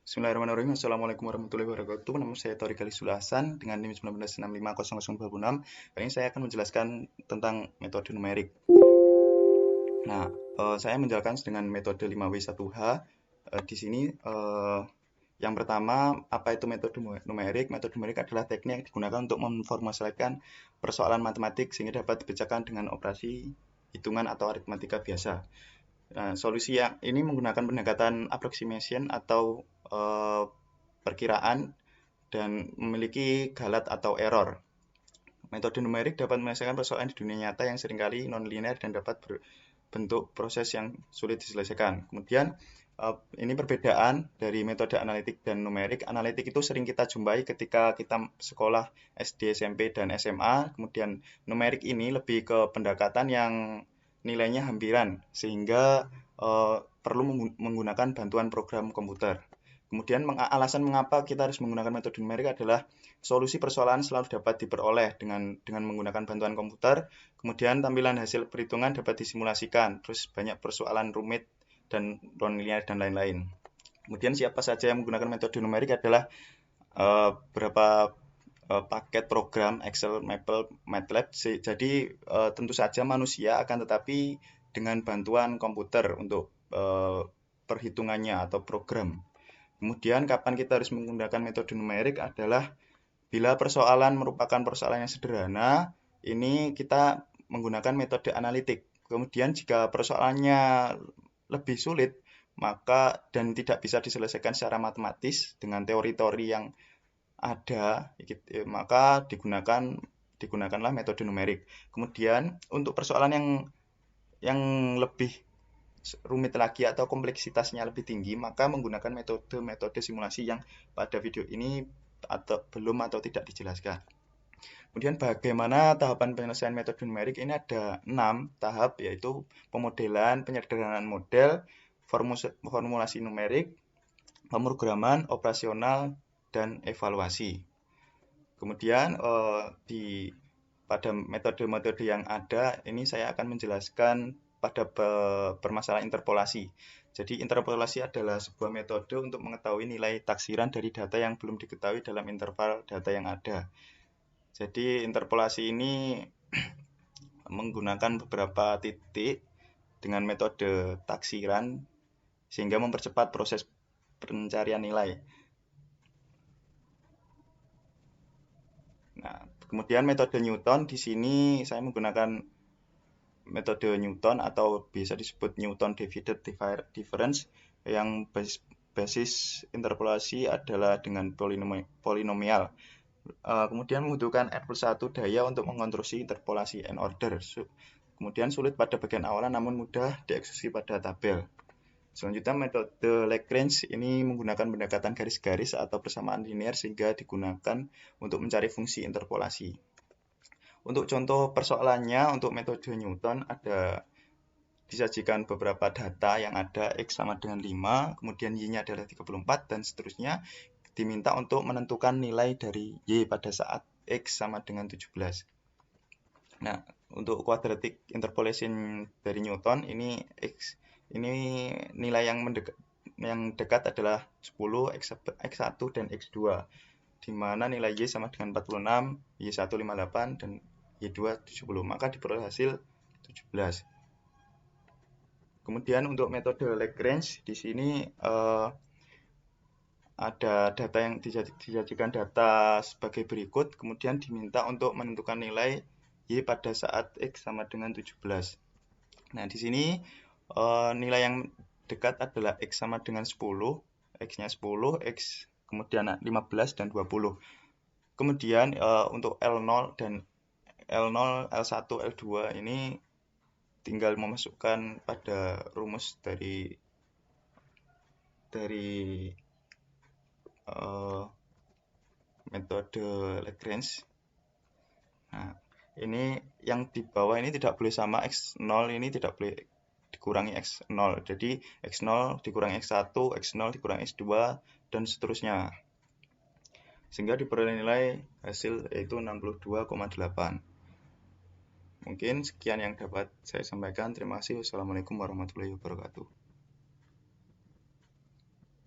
Bismillahirrahmanirrahim. Assalamualaikum warahmatullahi wabarakatuh. Nama saya Tori Galisula Hasan dengan NIM 19650026. Kali ini saya akan menjelaskan tentang metode numerik. Nah, saya menjelaskan dengan metode 5W1H. Di sini yang pertama, apa itu metode numerik? Metode numerik adalah teknik yang digunakan untuk memformulasikan persoalan matematik sehingga dapat dibacakan dengan operasi hitungan atau aritmatika biasa. Nah, solusi yang ini menggunakan pendekatan approximation atau perkiraan dan memiliki galat atau error. Metode numerik dapat menyelesaikan persoalan di dunia nyata yang seringkali non-linear dan dapat berbentuk proses yang sulit diselesaikan. Kemudian ini perbedaan dari metode analitik dan numerik. Analitik itu sering kita jumpai ketika kita sekolah SD, SMP, dan SMA. Kemudian numerik ini lebih ke pendekatan yang nilainya hampiran, sehingga perlu menggunakan bantuan program komputer. Kemudian alasan mengapa kita harus menggunakan metode numerik adalah solusi persoalan selalu dapat diperoleh dengan menggunakan bantuan komputer. Kemudian tampilan hasil perhitungan dapat disimulasikan. Terus banyak persoalan rumit dan non-linear dan lain-lain. Kemudian siapa saja yang menggunakan metode numerik adalah beberapa paket program Excel, Maple, MATLAB. Jadi tentu saja manusia akan tetapi dengan bantuan komputer untuk perhitungannya atau program. Kemudian kapan kita harus menggunakan metode numerik adalah bila persoalan merupakan persoalan yang sederhana, ini kita menggunakan metode analitik. Kemudian jika persoalannya lebih sulit, maka dan tidak bisa diselesaikan secara matematis dengan teori-teori yang ada, maka digunakanlah metode numerik. Kemudian untuk persoalan yang lebih rumit lagi atau kompleksitasnya lebih tinggi, maka menggunakan metode simulasi yang pada video ini belum atau tidak dijelaskan. Kemudian bagaimana tahapan penyelesaian metode numerik? Ini ada 6 tahap, yaitu pemodelan, penyederhanaan model, formulasi numerik, pemrograman, operasional, dan evaluasi. Kemudian pada metode-metode yang ada, ini saya akan menjelaskan pada permasalahan interpolasi. Jadi interpolasi adalah sebuah metode untuk mengetahui nilai taksiran dari data yang belum diketahui dalam interval data yang ada. Jadi interpolasi ini menggunakan beberapa titik dengan metode taksiran sehingga mempercepat proses pencarian nilai. Nah, kemudian metode Newton di sini saya menggunakan metode Newton atau bisa disebut Newton divided difference yang basis interpolasi adalah dengan polinomial. Kemudian membutuhkan n+1 daya untuk mengonstruksi interpolasi n order. Kemudian sulit pada bagian awalan namun mudah dieksekusi pada tabel. Selanjutnya metode Lagrange ini menggunakan pendekatan garis-garis atau persamaan linear sehingga digunakan untuk mencari fungsi interpolasi. Untuk contoh persoalannya untuk metode Newton ada disajikan beberapa data yang ada X sama dengan 5, kemudian Y-nya adalah 34 dan seterusnya. Diminta untuk menentukan nilai dari Y pada saat X sama dengan 17. Nah, untuk quadratic interpolation dari Newton ini nilai yang dekat adalah 10, X1 dan X2, di mana nilai Y sama dengan 46, Y1 58 dan Y2 70, maka diperoleh hasil 17. Kemudian untuk metode Lagrange di sini ada data yang disajikan data sebagai berikut, kemudian diminta untuk menentukan nilai Y pada saat X sama dengan 17. Nah, di sini nilai yang dekat adalah X sama dengan 10, X-nya 10, X kemudian 15 dan 20. Kemudian untuk L0 dan L0, L1, L2 ini tinggal memasukkan pada rumus dari metode Lagrange. Nah, ini yang di bawah ini tidak boleh sama, X0 ini tidak boleh dikurangi X0. Jadi X0 dikurangi X1, X0 dikurangi X2 dan seterusnya. Sehingga diperoleh nilai hasil yaitu 62,8. Mungkin sekian yang dapat saya sampaikan. Terima kasih. Wassalamualaikum warahmatullahi wabarakatuh.